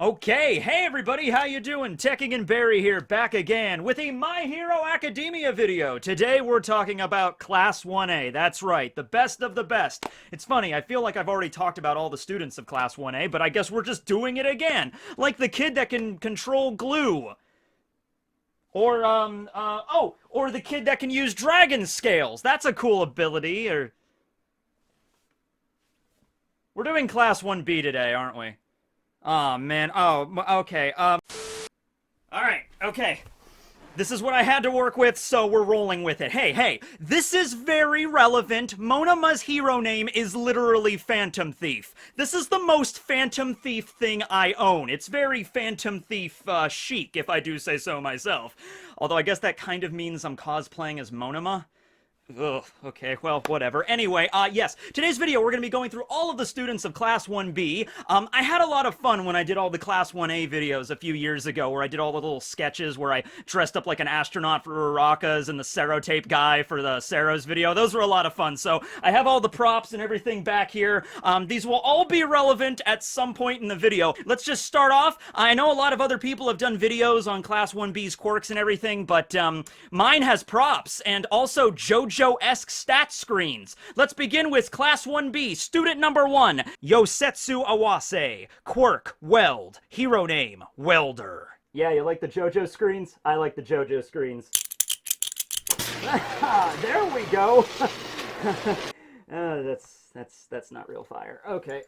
Okay, hey everybody, how you doing? Tekking and Barry here, back again with a My Hero Academia video. Today we're talking about Class 1A. That's right, the best of the best. It's funny, I feel like I've already talked about all the students of Class 1A, but I guess we're just doing it again. Like the kid that can control glue. Or, or the kid that can use dragon scales. That's a cool ability, or... We're doing Class 1B today, aren't we? Oh, man. Oh, okay. Alright, okay. This is what I had to work with, so we're rolling with it. Hey, this is very relevant. Monoma's hero name is literally Phantom Thief. This is the most Phantom Thief thing I own. It's very Phantom Thief, chic, if I do say so myself. Although I guess that kind of means I'm cosplaying as Monoma. Ugh, okay, well, whatever. Anyway, yes, today's video, we're going to be going through all of the students of Class 1B. I had a lot of fun when I did all the Class 1A videos a few years ago, where I did all the little sketches where I dressed up like an astronaut for Urarakas and the Serotape guy for the Seros video. Those were a lot of fun, so I have all the props and everything back here. These will all be relevant at some point in the video. Let's just start off. I know a lot of other people have done videos on Class 1B's quirks and everything, but mine has props, and also JoJo-esque stat screens. Let's begin with Class 1B, student number 1, Yosetsu Awase, quirk, weld, hero name, welder. Yeah, you like the JoJo screens? I like the JoJo screens. There we go. That's not real fire. Okay,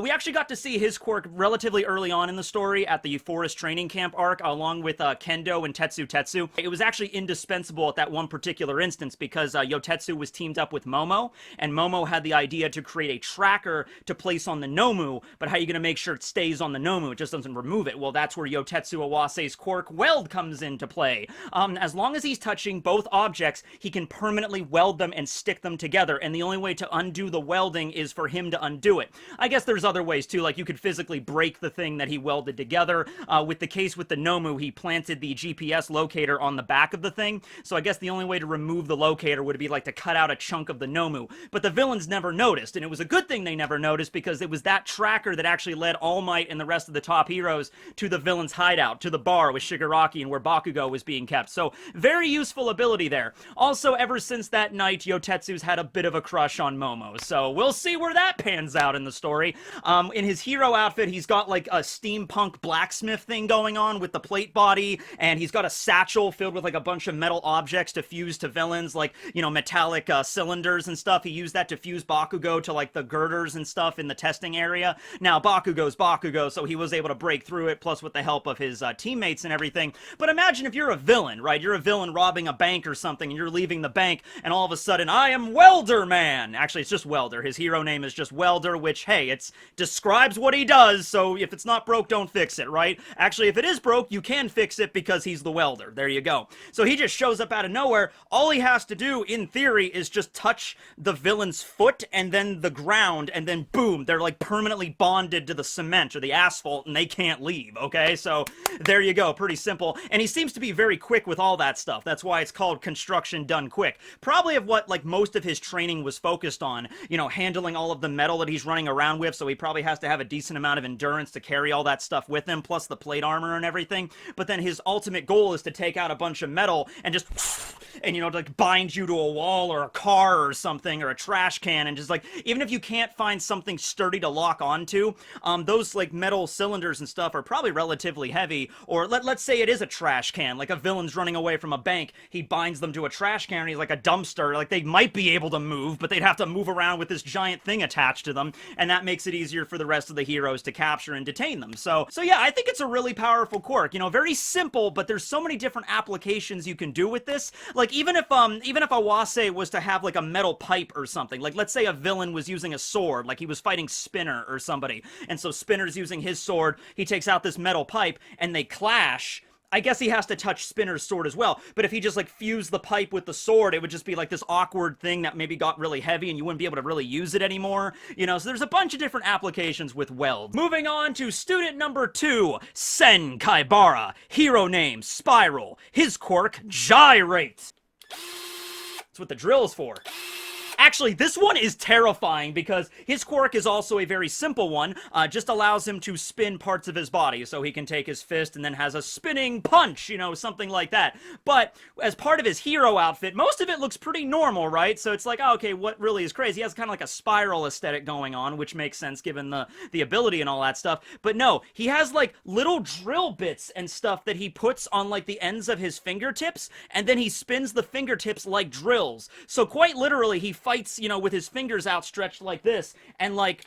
we actually got to see his quirk relatively early on in the story at the Forest Training Camp arc, along with Kendo and Tetsutetsu. It was actually indispensable at that one particular instance because Yotetsu was teamed up with Momo, and Momo had the idea to create a tracker to place on the Nomu, but how are you going to make sure it stays on the Nomu? It just doesn't remove it. Well, that's where Yosetsu Awase's quirk weld comes into play. As long as he's touching both objects, he can permanently weld them and stick them together, and the only way to undo the welding is for him to undo it. I guess there's other ways too, like you could physically break the thing that he welded together. With the case with the Nomu, he planted the GPS locator on the back of the thing, so I guess the only way to remove the locator would be like to cut out a chunk of the Nomu. But the villains never noticed, and it was a good thing they never noticed because it was that tracker that actually led All Might and the rest of the top heroes to the villain's hideout, to the bar with Shigaraki and where Bakugo was being kept. So very useful ability there. Also, ever since that night, Yotetsu's had a bit of a crush on Momo, so we'll see where that pans out in the story. In his hero outfit, he's got like a steampunk blacksmith thing going on with the plate body, and he's got a satchel filled with like a bunch of metal objects to fuse to villains, like, you know, metallic cylinders and stuff. He used that to fuse Bakugo to like the girders and stuff in the testing area. Now, Bakugo's Bakugo, so he was able to break through it, plus with the help of his teammates and everything. But imagine if you're a villain, right? You're a villain robbing a bank or something, and you're leaving the bank, and all of a sudden, I am Welder Man! Actually, it's just Welder. His hero name is just Welder, which, hey, it describes what he does, so if it's not broke, don't fix it, right? Actually, if it is broke, you can fix it because he's the welder. There you go. So he just shows up out of nowhere. All he has to do, in theory, is just touch the villain's foot and then the ground, and then boom, they're like permanently bonded to the cement or the asphalt, and they can't leave, okay? So there you go. Pretty simple. And he seems to be very quick with all that stuff. That's why it's called construction done quick. Probably of what, like, most of his training was focused on, you know, handling all of the metal that he's running around with, so he probably has to have a decent amount of endurance to carry all that stuff with him, plus the plate armor and everything. But then his ultimate goal is to take out a bunch of metal and just, and, you know, like bind you to a wall or a car or something, or a trash can, and just like, even if you can't find something sturdy to lock onto, those like metal cylinders and stuff are probably relatively heavy. Or let's say it is a trash can, like a villain's running away from a bank, he binds them to a trash can and he's like a dumpster. Like, they might be able to move, but they'd have to move around with this giant thing attached to them, and that makes it easier for the rest of the heroes to capture and detain them. So yeah, I think it's a really powerful quirk. You know, very simple, but there's so many different applications you can do with this. Like, even if Awase was to have like a metal pipe or something, like let's say a villain was using a sword, like he was fighting Spinner or somebody, and so Spinner's using his sword, he takes out this metal pipe, and they clash. I guess he has to touch Spinner's sword as well, but if he just, like, fused the pipe with the sword, it would just be, like, this awkward thing that maybe got really heavy and you wouldn't be able to really use it anymore, you know, so there's a bunch of different applications with weld. Moving on to student number 2, Sen Kaibara. Hero name, Spiral. His quirk, Gyrate. That's what the drill's for. Actually, this one is terrifying because his quirk is also a very simple one. Just allows him to spin parts of his body. So he can take his fist and then has a spinning punch, you know, something like that. But as part of his hero outfit, most of it looks pretty normal, right? So it's like, oh, okay, what really is crazy? He has kind of like a spiral aesthetic going on, which makes sense given the ability and all that stuff. But no, he has like little drill bits and stuff that he puts on like the ends of his fingertips, and then he spins the fingertips like drills. So quite literally, he fights, you know, with his fingers outstretched like this, and like,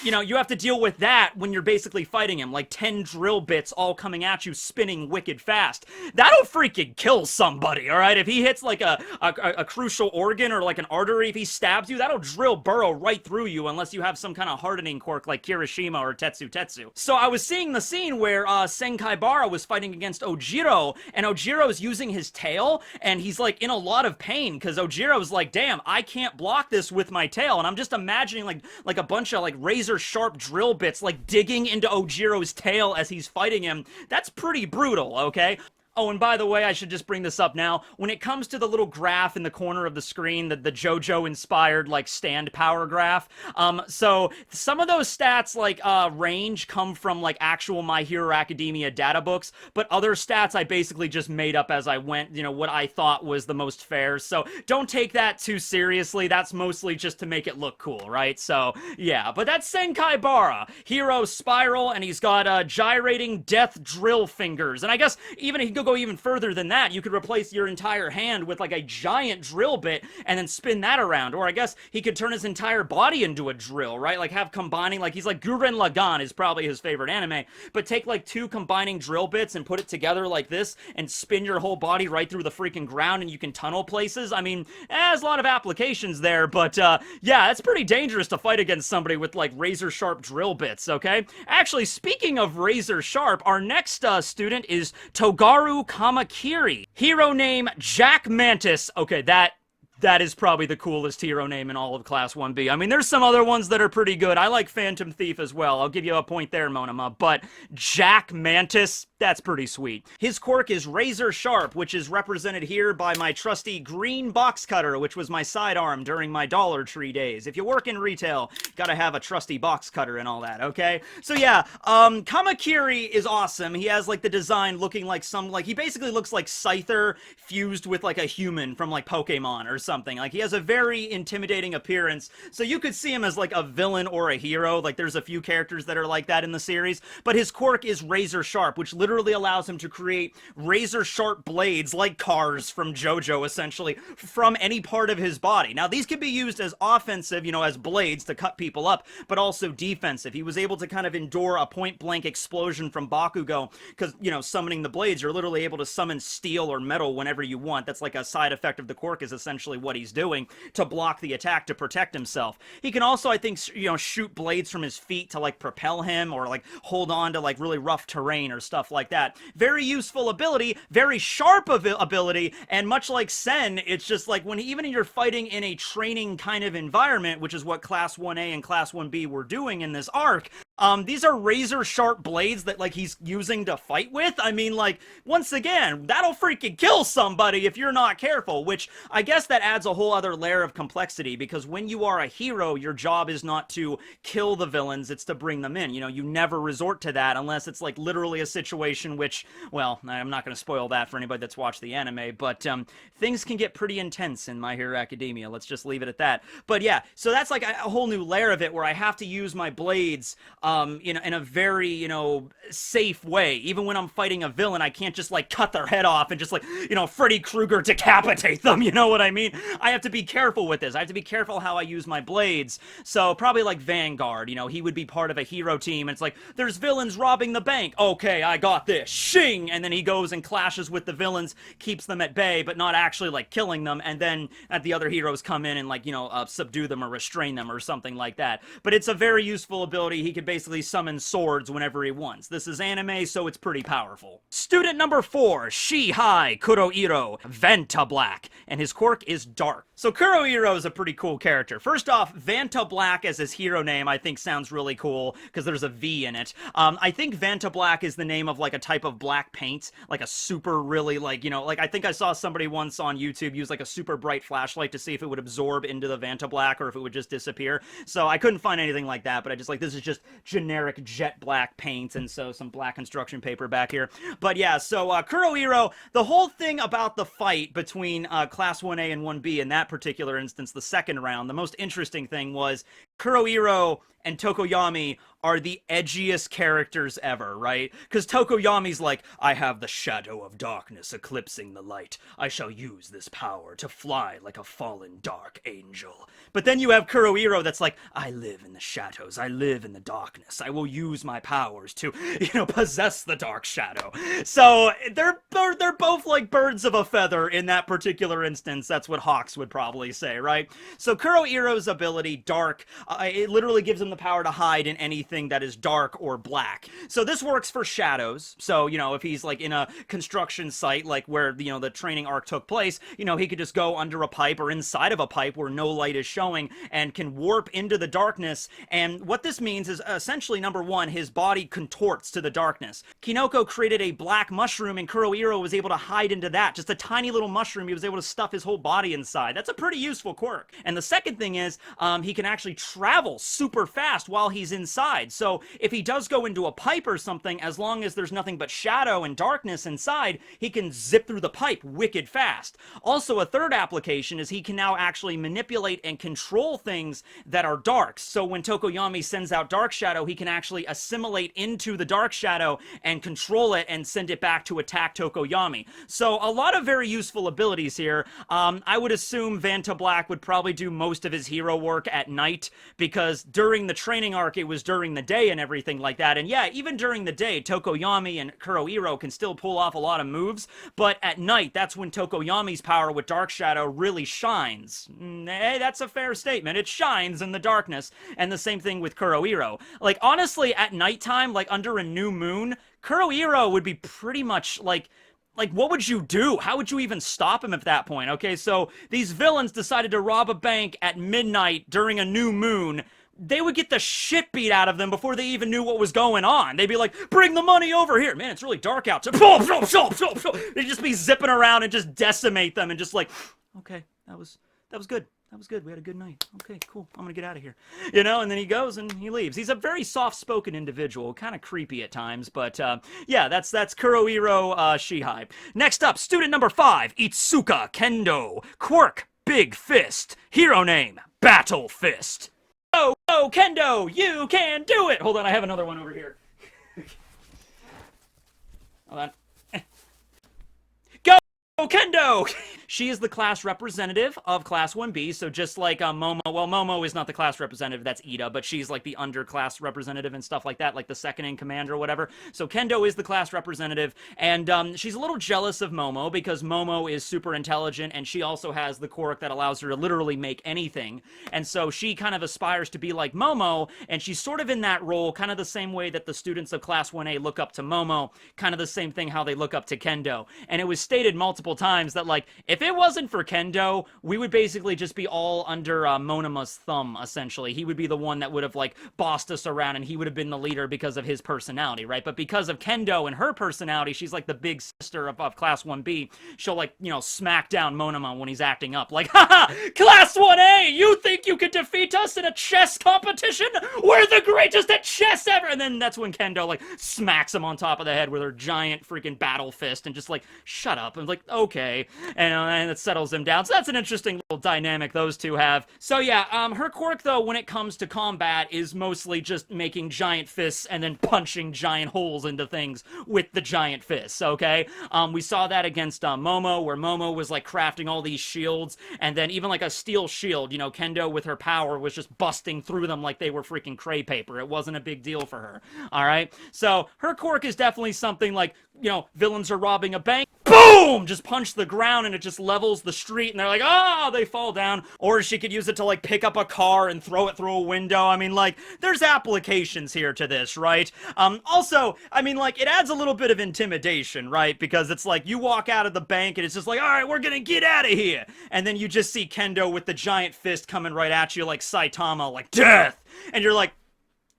you know, you have to deal with that when you're basically fighting him, like 10 drill bits all coming at you, spinning wicked fast. That'll freaking kill somebody, all right? If he hits like a crucial organ or like an artery, if he stabs you, that'll burrow right through you unless you have some kind of hardening quirk like Kirishima or Tetsutetsu. So I was seeing the scene where Sen Kaibara was fighting against Ojiro, and Ojiro's using his tail, and he's like in a lot of pain because Ojiro's like, damn, I can't block this with my tail. And I'm just imagining like a bunch of like razor sharp drill bits like digging into Ojiro's tail as he's fighting him. That's pretty brutal, okay? Oh, and by the way, I should just bring this up now. When it comes to the little graph in the corner of the screen, the JoJo-inspired, like, stand power graph, so some of those stats, like, range come from, like, actual My Hero Academia data books, but other stats I basically just made up as I went, you know, what I thought was the most fair, so don't take that too seriously. That's mostly just to make it look cool, right? So, yeah, but that's Sen Kaibara. Hero Spiral, and he's got, gyrating death drill fingers, and I guess even he could go even further than that. You could replace your entire hand with like a giant drill bit and then spin that around. Or I guess he could turn his entire body into a drill, right? Like have combining, like he's like Gurren Lagann is probably his favorite anime, but take like 2 combining drill bits and put it together like this and spin your whole body right through the freaking ground and you can tunnel places. I mean, there's a lot of applications there, but yeah, it's pretty dangerous to fight against somebody with like razor sharp drill bits, okay? Actually, speaking of razor sharp, our next student is Togaru Kamakiri. Hero name, Jack Mantis. Okay, that is probably the coolest hero name in all of Class 1B. I mean, there's some other ones that are pretty good. I like Phantom Thief as well. I'll give you a point there, Monoma. But Jack Mantis, that's pretty sweet. His quirk is Razor Sharp, which is represented here by my trusty green box cutter, which was my sidearm during my Dollar Tree days. If you work in retail, gotta have a trusty box cutter and all that, okay? So yeah, Kamakiri is awesome. He has like the design looking like he basically looks like Scyther fused with like a human from like Pokemon or something. Like he has a very intimidating appearance, so you could see him as like a villain or a hero. Like there's a few characters that are like that in the series, but his quirk is Razor Sharp, which literally allows him to create razor sharp blades like cars from JoJo, essentially, from any part of his body. Now these can be used as offensive, you know, as blades to cut people up, but also defensive. He was able to kind of endure a point blank explosion from Bakugo because, you know, summoning the blades, you're literally able to summon steel or metal whenever you want. That's like a side effect of the quirk, is essentially what he's doing to block the attack to protect himself. He can also, I think, you know, shoot blades from his feet to like propel him or like hold on to like really rough terrain or stuff like that. Very useful ability, very sharp ability, and much like Sen, it's just like when even you're fighting in a training kind of environment, which is what Class 1A and Class 1B were doing in this arc, these are razor sharp blades that like he's using to fight with. I mean, like, once again, that'll freaking kill somebody if you're not careful, which I guess that adds a whole other layer of complexity, because when you are a hero, your job is not to kill the villains, it's to bring them in. You know, you never resort to that unless it's like literally a situation which, well, I'm not going to spoil that for anybody that's watched the anime, but things can get pretty intense in My Hero Academia. Let's just leave it at that. But yeah, so that's like a whole new layer of it where I have to use my blades you know, in a very, you know, safe way. Even when I'm fighting a villain, I can't just like cut their head off and just like, you know, Freddy Krueger decapitate them, you know what I mean? I have to be careful with this. I have to be careful how I use my blades. So probably like Vanguard, you know, he would be part of a hero team, and it's like, there's villains robbing the bank. Okay, I got this. Shing! And then he goes and clashes with the villains, keeps them at bay, but not actually like killing them, and then the other heroes come in and like, you know, subdue them or restrain them or something like that. But it's a very useful ability. He could basically summon swords whenever he wants. This is anime, so it's pretty powerful. Student number 4, Shihai Kuroiro, Vanta Black, and his quirk is dark. So Kuroiro is a pretty cool character. First off, Vanta Black as his hero name I think sounds really cool, because there's a V in it. I think Vanta Black is the name of like a type of black paint, like a super really like, you know, like I think I saw somebody once on YouTube use like a super bright flashlight to see if it would absorb into the Vanta Black or if it would just disappear. So I couldn't find anything like that, but I just like, this is just generic jet black paint, and so some black construction paper back here. But yeah, so Kuroiro, the whole thing about the fight between Class 1A and 1B in that particular instance, the second round, the most interesting thing was Kuroiro and Tokoyami are the edgiest characters ever, right? Because Tokoyami's like, I have the shadow of darkness eclipsing the light. I shall use this power to fly like a fallen dark angel. But then you have Kuroiro that's like, I live in the shadows. I live in the darkness. I will use my powers to, you know, possess the dark shadow. So they're both like birds of a feather in that particular instance. That's what Hawks would probably say, right? So Kuroiro's ability, Dark, it literally gives him the power to hide in anything that is dark or black. So this works for shadows. So, you know, if he's like in a construction site, like where, you know, the training arc took place, you know, he could just go under a pipe or inside of a pipe where no light is showing and can warp into the darkness. And what this means is essentially, number one, his body contorts to the darkness. Kinoko created a black mushroom and Kuroiro was able to hide into that. Just a tiny little mushroom, he was able to stuff his whole body inside. That's a pretty useful quirk. And the second thing is, he can actually travel super fast while he's inside. So if he does go into a pipe or something, as long as there's nothing but shadow and darkness inside, he can zip through the pipe wicked fast. Also, a third application is he can now actually manipulate and control things that are dark. So when Tokoyami sends out Dark Shadow, he can actually assimilate into the Dark Shadow and control it and send it back to attack Tokoyami. So a lot of very useful abilities here. I would assume Vanta Black would probably do most of his hero work at night, because during the training arc, it was during the day and everything like that. And yeah, even during the day, Tokoyami and Kuroiro can still pull off a lot of moves, but at night, that's when Tokoyami's power with Dark Shadow really shines. Hey, that's a fair statement. It shines in the darkness, and the same thing with Kuroiro. Like, honestly, at nighttime, like under a new moon, Kuroiro would be pretty much like, what would you do? How would you even stop him at that point? Okay, so these villains decided to rob a bank at midnight during a new moon. They would get the shit beat out of them before they even knew what was going on. They'd be like, bring the money over here. Man, it's really dark out. They'd just be zipping around and just decimate them and just like, okay, that was good. That was good. We had a good night. Okay, cool. I'm gonna get out of here. You know, and then he goes and he leaves. He's a very soft-spoken individual, kind of creepy at times, but yeah, that's Kuroiro Shihai. Next up, student number 5, Itsuka Kendo. Quirk, Big Fist. Hero name, Battle Fist. Oh, Kendo, you can do it! Hold on, I have another one over here. Hold on. Go, Kendo! She is the class representative of Class 1B, so just like Momo, well, Momo is not the class representative, that's Ida, but she's like the underclass representative and stuff like that, like the second in command or whatever. So Kendo is the class representative, and she's a little jealous of Momo because Momo is super intelligent, and she also has the quirk that allows her to literally make anything. And so she kind of aspires to be like Momo, and she's sort of in that role, kind of the same way that the students of Class 1A look up to Momo, kind of the same thing how they look up to Kendo. And it was stated multiple times that, like, if it wasn't for Kendo, we would basically just be all under Monoma's thumb, essentially. He would be the one that would have, like, bossed us around, and he would have been the leader because of his personality, right? But because of Kendo and her personality, she's like the big sister of Class 1B. She'll, like, you know, smack down Monoma when he's acting up. Like, haha! Class 1A! You think you could defeat us in a chess competition? We're the greatest at chess ever! And then that's when Kendo, like, smacks him on top of the head with her giant freaking battle fist and just, like, shut up. And, like, okay. And it settles him down. So that's an interesting little dynamic those two have. So yeah, her quirk, though, when it comes to combat, is mostly just making giant fists and then punching giant holes into things with the giant fists, okay? We saw that against Momo, where Momo was, like, crafting all these shields, and then even, like, a steel shield, you know, Kendo, with her power, was just busting through them like they were freaking crepe paper. It wasn't a big deal for her, all right? So her quirk is definitely something like, you know, villains are robbing a bank. Boom! boom, just punch the ground and it just levels the street and they're like, oh, they fall down. Or she could use it to like pick up a car and throw it through a window. I mean, like, there's applications here to this, right? Also, I mean, like, it adds a little bit of intimidation, right? Because it's like, you walk out of the bank and it's just like, all right, we're gonna get out of here. And then you just see Kendo with the giant fist coming right at you like Saitama, like, death! And you're like,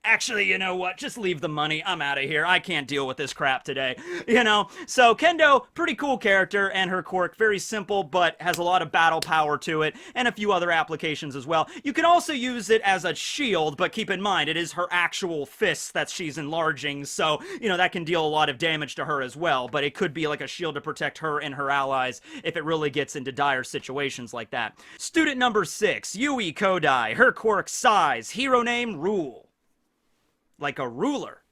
actually, you know what? Just leave the money. I'm out of here. I can't deal with this crap today. You know? So, Kendo, pretty cool character, and her quirk, very simple, but has a lot of battle power to it, and a few other applications as well. You can also use it as a shield, but keep in mind, it is her actual fist that she's enlarging, so, you know, that can deal a lot of damage to her as well, but it could be like a shield to protect her and her allies if it really gets into dire situations like that. Student number 6, Yui Kodai. Her quirk, size. Hero name, rule. Like a ruler,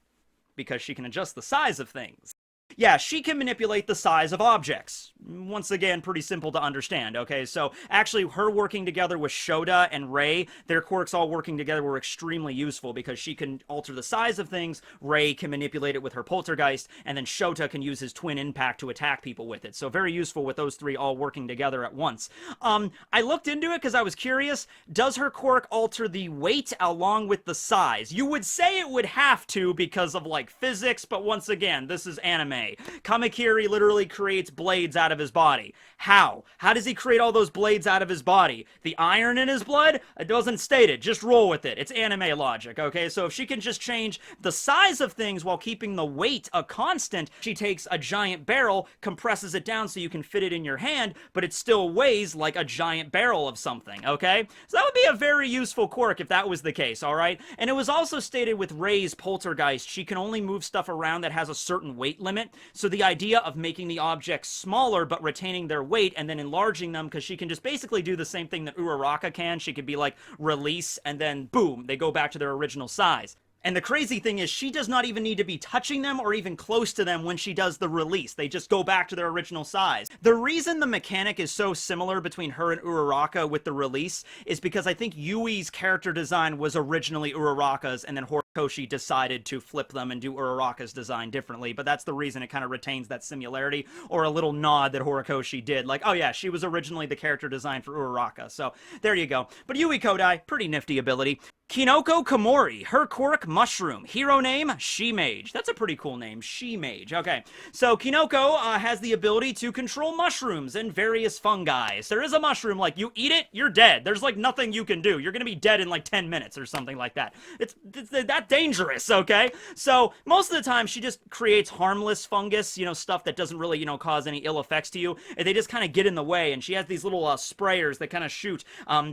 because she can adjust the size of things. Yeah, she can manipulate the size of objects. Once again, pretty simple to understand, okay? So, actually, her working together with Shoda and Rei, their quirks all working together were extremely useful because she can alter the size of things, Rei can manipulate it with her poltergeist, and then Shota can use his twin impact to attack people with it. So, very useful with those three all working together at once. I looked into it because I was curious. Does her quirk alter the weight along with the size? You would say it would have to because of, like, physics, but once again, this is anime. Kamakiri literally creates blades out of his body. How? How does he create all those blades out of his body? The iron in his blood? It doesn't state it. Just roll with it. It's anime logic, okay? So if she can just change the size of things while keeping the weight a constant, she takes a giant barrel, compresses it down so you can fit it in your hand, but it still weighs like a giant barrel of something, okay? So that would be a very useful quirk if that was the case, alright? And it was also stated with Rei's poltergeist, she can only move stuff around that has a certain weight limit. So the idea of making the objects smaller but retaining their weight and then enlarging them, because she can just basically do the same thing that Uraraka can. She could be like, release, and then boom, they go back to their original size. And the crazy thing is, she does not even need to be touching them or even close to them when she does the release. They just go back to their original size. The reason the mechanic is so similar between her and Uraraka with the release is because I think Yui's character design was originally Uraraka's, and then Horikoshi decided to flip them and do Uraraka's design differently. But that's the reason it kind of retains that similarity, or a little nod that Horikoshi did. Like, oh yeah, she was originally the character design for Uraraka. So there you go. But Yui Kodai, pretty nifty ability. Kinoko Komori, her quirk, mushroom. Hero name, She-Mage. That's a pretty cool name, She-Mage. Okay, so Kinoko has the ability to control mushrooms and various fungi. So there is a mushroom, like, you eat it, you're dead. There's, like, nothing you can do. You're gonna be dead in, like, 10 minutes or something like that. It's that dangerous, okay? So most of the time, she just creates harmless fungus, you know, stuff that doesn't really, you know, cause any ill effects to you. And they just kind of get in the way, and she has these little sprayers that kind of shoot,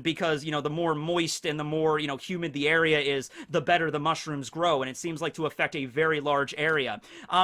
because, you know, the more moist and the more, you know, humid the area is, the better the mushrooms grow, and it seems like to affect a very large area.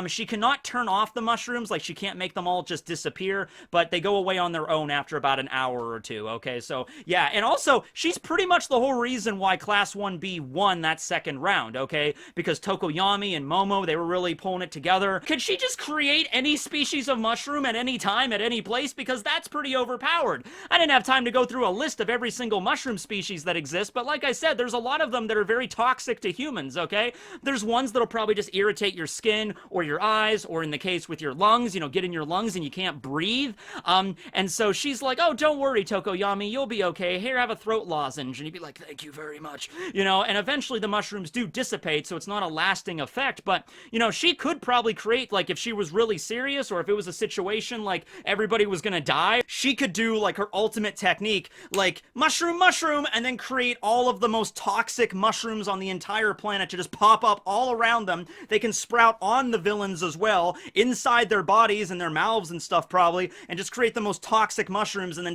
She cannot turn off the mushrooms, like she can't make them all just disappear, but they go away on their own after about an hour or two, okay? So, yeah, and also, she's pretty much the whole reason why Class 1B won that second round, okay? Because Tokoyami and Momo, they were really pulling it together. Could she just create any species of mushroom at any time, at any place? Because that's pretty overpowered. I didn't have time to go through a list of every single mushroom species that exist, but like I said, there's a lot of them that are very toxic to humans, okay? There's ones that'll probably just irritate your skin or your eyes, or in the case with your lungs, you know, get in your lungs and you can't breathe. And so she's like, oh, don't worry, Tokoyami, you'll be okay. Here, have a throat lozenge. And you'd be like, thank you very much. You know, and eventually the mushrooms do dissipate, so it's not a lasting effect, but, you know, she could probably create, like, if she was really serious, or if it was a situation like everybody was gonna die, she could do, like, her ultimate technique, like, mushroom, mushroom, and then create all of the most toxic mushrooms on the entire planet to just pop up all around them. They can sprout on the villains as well, inside their bodies and their mouths and stuff probably, and just create the most toxic mushrooms and then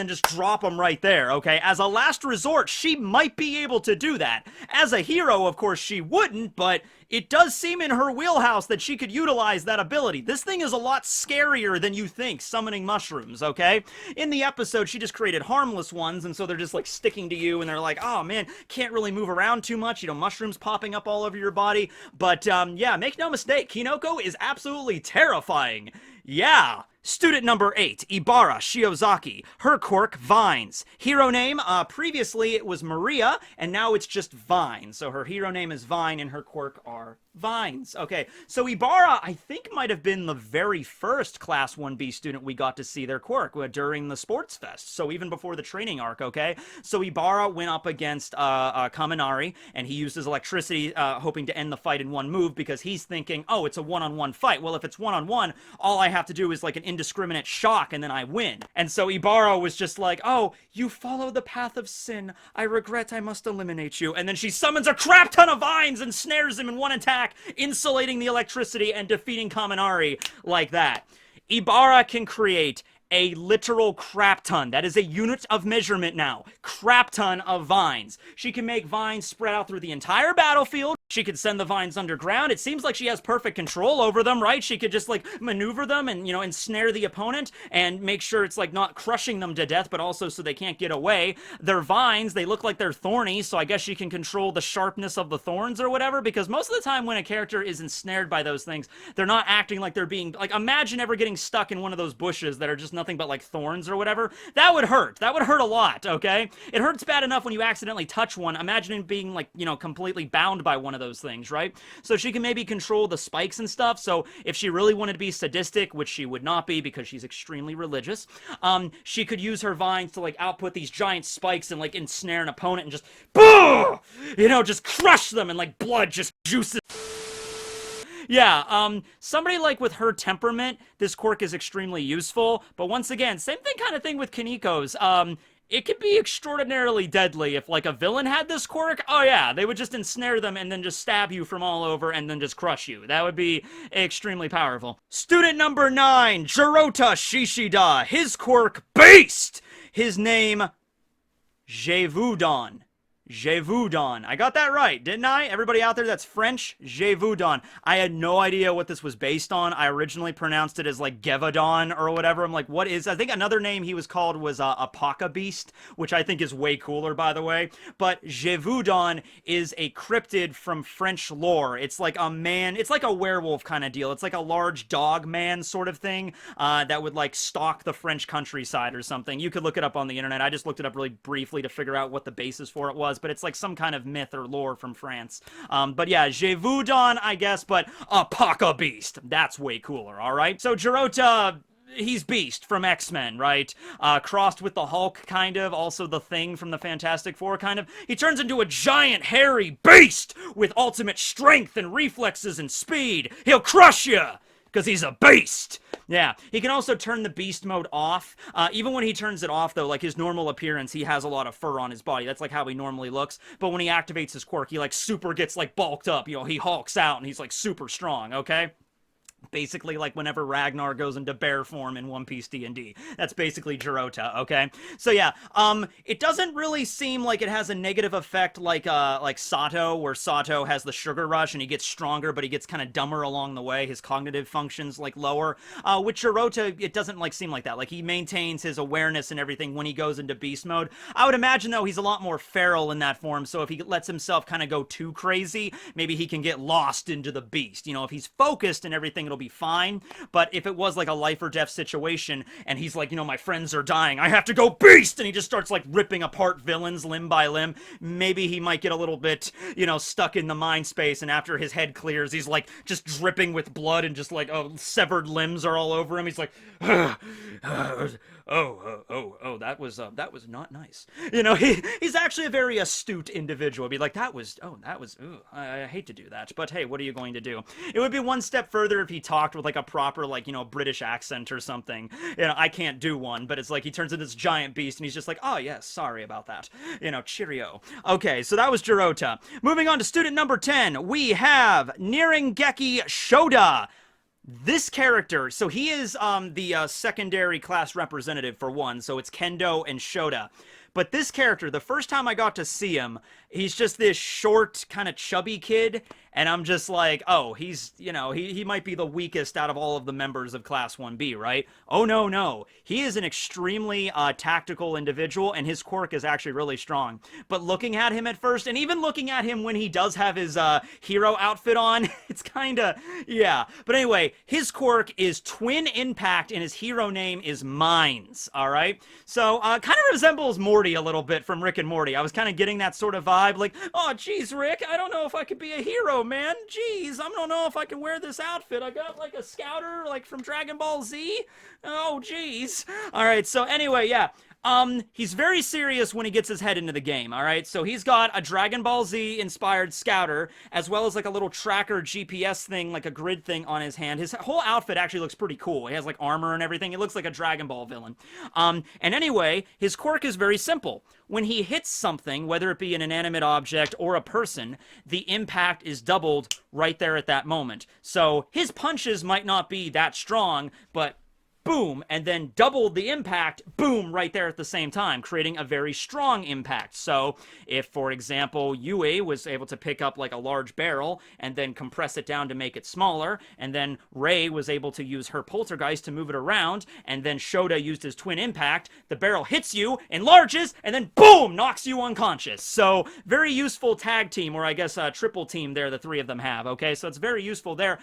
just drop them right there, okay? As a last resort, she might be able to do that. As a hero, of course, she wouldn't, but it does seem in her wheelhouse that she could utilize that ability. This thing is a lot scarier than you think, summoning mushrooms, okay? In the episode, she just created harmless ones, and so they're just, like, sticking to you, and they're like, oh, man, can't really move around too much, you know, mushrooms popping up all over your body. But, yeah, make no mistake, Kinoko is absolutely terrifying. Yeah, Student number 8, Ibara Shiozaki. Her quirk, Vines. Hero name, previously it was Maria, and now it's just Vine. So her hero name is Vine, and her quirk are Vines. Okay, so Ibara, I think, might have been the very first Class 1B student we got to see their quirk during the Sports Fest. So even before the training arc, okay? So Ibara went up against Kaminari, and he used his electricity, hoping to end the fight in one move, because he's thinking, oh, it's a one-on-one fight. Well, if it's one-on-one, all I have to do is like an indiscriminate shock, and then I win. And so Ibara was just like, oh, you follow the path of sin. I regret I must eliminate you. And then she summons a crap ton of vines and snares him in one attack, insulating the electricity and defeating Kaminari like that. Ibara can create a literal crap ton. That is a unit of measurement now. Crap ton of vines. She can make vines spread out through the entire battlefield. She could send the vines underground. It seems like she has perfect control over them, right? She could just, like, maneuver them and, you know, ensnare the opponent and make sure it's, like, not crushing them to death, but also so they can't get away. They're vines. They look like they're thorny, so I guess she can control the sharpness of the thorns or whatever, because most of the time when a character is ensnared by those things, they're not acting like they're being, like, imagine ever getting stuck in one of those bushes that are just nothing but, like, thorns or whatever. That would hurt. That would hurt a lot, okay? It hurts bad enough when you accidentally touch one. Imagine being, like, you know, completely bound by one of those things, right? So she can maybe control the spikes and stuff. So if she really wanted to be sadistic, which she would not be because she's extremely religious, she could use her vines to, like, output these giant spikes and, like, ensnare an opponent and just, boom! You know, just crush them and, like, blood just juices. Yeah, somebody, like, with her temperament, this quirk is extremely useful, but once again, same kind of thing with Kiniko's. It could be extraordinarily deadly if, like, a villain had this quirk. Oh, yeah, they would just ensnare them and then just stab you from all over and then just crush you. That would be extremely powerful. Student number 9, Jurota Shishida. His quirk, Beast! His name, Gévaudan. Gévaudan. I got that right, didn't I? Everybody out there that's French, Gévaudan. I had no idea what this was based on. I originally pronounced it as, like, Gevaudan or whatever. I'm like, what is... I think another name he was called was Apaka Beast, which I think is way cooler, by the way. But Gévaudan is a cryptid from French lore. It's like a man... It's like a werewolf kind of deal. It's like a large dog man sort of thing that would, like, stalk the French countryside or something. You could look it up on the internet. I just looked it up really briefly to figure out what the basis for it was, but it's like some kind of myth or lore from France. But yeah, Gévaudan, I guess, but Apaka Beast. That's way cooler, alright? So Jurota... He's Beast from X-Men, right? Crossed with the Hulk, kind of. Also the Thing from the Fantastic Four, kind of. He turns into a giant, hairy beast with ultimate strength and reflexes and speed. He'll crush you! Because he's a beast! Yeah, he can also turn the beast mode off. Even when he turns it off, though, like, his normal appearance, he has a lot of fur on his body. That's, like, how he normally looks. But when he activates his quirk, he, like, super gets, like, bulked up. You know, he hulks out, and he's, like, super strong, okay? Basically, like, whenever Ragnar goes into bear form in One Piece D&D. That's basically Jurota, okay? So, yeah, it doesn't really seem like it has a negative effect like Sato, where Sato has the sugar rush and he gets stronger, but he gets kind of dumber along the way. His cognitive functions, like, lower. With Jurota, it doesn't, like, seem like that. Like, he maintains his awareness and everything when he goes into beast mode. I would imagine, though, he's a lot more feral in that form, so if he lets himself kind of go too crazy, maybe he can get lost into the beast. You know, if he's focused and everything, it'll be fine. But if it was like a life or death situation and he's like, you know, my friends are dying, I have to go beast, and he just starts like ripping apart villains limb by limb, maybe he might get a little bit, you know, stuck in the mind space, and after his head clears, he's like just dripping with blood and just like, oh, severed limbs are all over him. He's like, that was not nice. You know, he's actually a very astute individual. Be like, I hate to do that, but hey, what are you going to do? It would be one step further if he talked with like a proper, like, you know, British accent or something. You know, I can't do one, but it's like he turns into this giant beast and he's just like, oh yes, sorry about that. You know, cheerio. Okay, so that was Jurota. Moving on to student number 10, we have Nirengeki Shoda. This character, so he is the secondary class representative for one, so it's Kendo and Shoda. But this character, the first time I got to see him, he's just this short, kind of chubby kid, and I'm just like, oh, he's, you know, he might be the weakest out of all of the members of Class 1B, right? Oh, no, no. He is an extremely tactical individual, and his quirk is actually really strong. But looking at him at first, and even looking at him when he does have his hero outfit on, it's kind of, yeah. But anyway, his quirk is Twin Impact, and his hero name is Mines, all right? So, kind of resembles Morty a little bit from Rick and Morty. I was kind of getting that sort of vibe, like, oh, geez, Rick, I don't know if I could be a hero, man. Jeez, I don't know if I can wear this outfit. I got like a scouter like from Dragon Ball Z. Oh, jeez. All right, so anyway, yeah. He's very serious when he gets his head into the game, all right? So he's got a Dragon Ball Z inspired scouter, as well as like a little tracker GPS thing, like a grid thing on his hand. His whole outfit actually looks pretty cool. He has like armor and everything. It looks like a Dragon Ball villain. And anyway, his quirk is very simple. When he hits something, whether it be an inanimate object or a person, the impact is doubled right there at that moment. So his punches might not be that strong, but boom, and then double the impact, boom, right there at the same time, creating a very strong impact. So if, for example, Yui was able to pick up like a large barrel and then compress it down to make it smaller, and then Rei was able to use her poltergeist to move it around, and then Shoda used his twin impact, the barrel hits you, enlarges, and then boom, knocks you unconscious. So very useful tag team, or I guess a triple team there the three of them have, okay? So it's very useful there.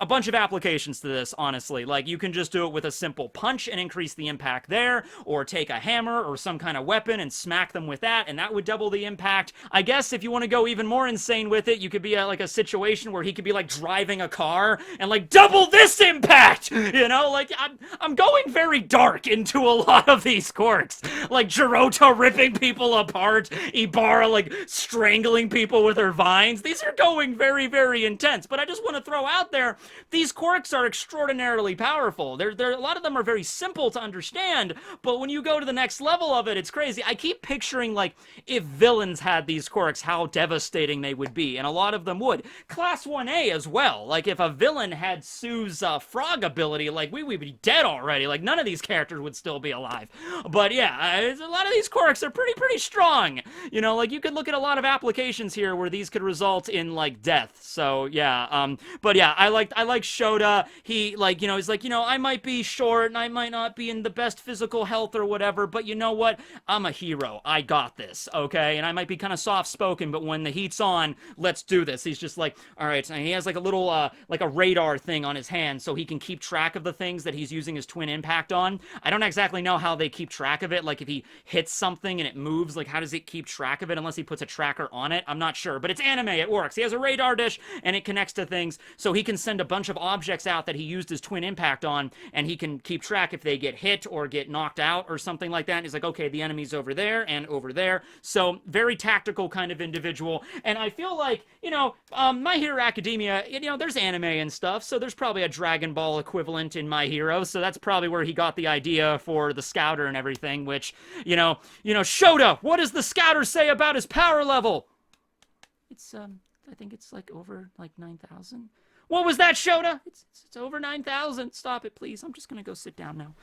A bunch of applications to this, honestly. Like, you can just do it with a simple punch and increase the impact there, or take a hammer or some kind of weapon and smack them with that, and that would double the impact. I guess if you want to go even more insane with it, you could be like a situation where he could be like driving a car and like double this impact, you know? Like, I'm going very dark into a lot of these quirks. Like Jurota ripping people apart, Ibara like strangling people with her vines. These are going very, very intense, but I just want to throw out there, these quirks are extraordinarily powerful. A lot of them are very simple to understand, but when you go to the next level of it, it's crazy. I keep picturing, like, if villains had these quirks, how devastating they would be, and a lot of them would. Class 1A as well. Like, if a villain had Sue's frog ability, like, we would be dead already. Like, none of these characters would still be alive. But yeah, a lot of these quirks are pretty strong. You know, like, you could look at a lot of applications here where these could result in, like, death. So, yeah, but yeah, I like Shoda. He, like, you know, he's like, you know, I might be short and I might not be in the best physical health or whatever, but you know what? I'm a hero. I got this, okay? And I might be kind of soft-spoken, but when the heat's on, let's do this. He's just like, all right, and he has like a little, like a radar thing on his hand so he can keep track of the things that he's using his twin impact on. I don't exactly know how they keep track of it. Like, if he hits something and it moves, like, how does it keep track of it unless he puts a tracker on it? I'm not sure, but it's anime. It works. He has a radar dish and it connects to things, so he can send a bunch of objects out that he used his twin impact on, and he can keep track if they get hit or get knocked out or something like that. And he's like, okay, the enemy's over there and over there. So very tactical kind of individual. And I feel like, you know, My Hero Academia, you know, there's anime and stuff, so there's probably a Dragon Ball equivalent in My Hero, so that's probably where he got the idea for the scouter and everything, which, you know, Shoda, what does the scouter say about his power level? It's, I think it's like over like 9,000. What was that, Shoda? It's over 9,000. Stop it, please. I'm just gonna go sit down now.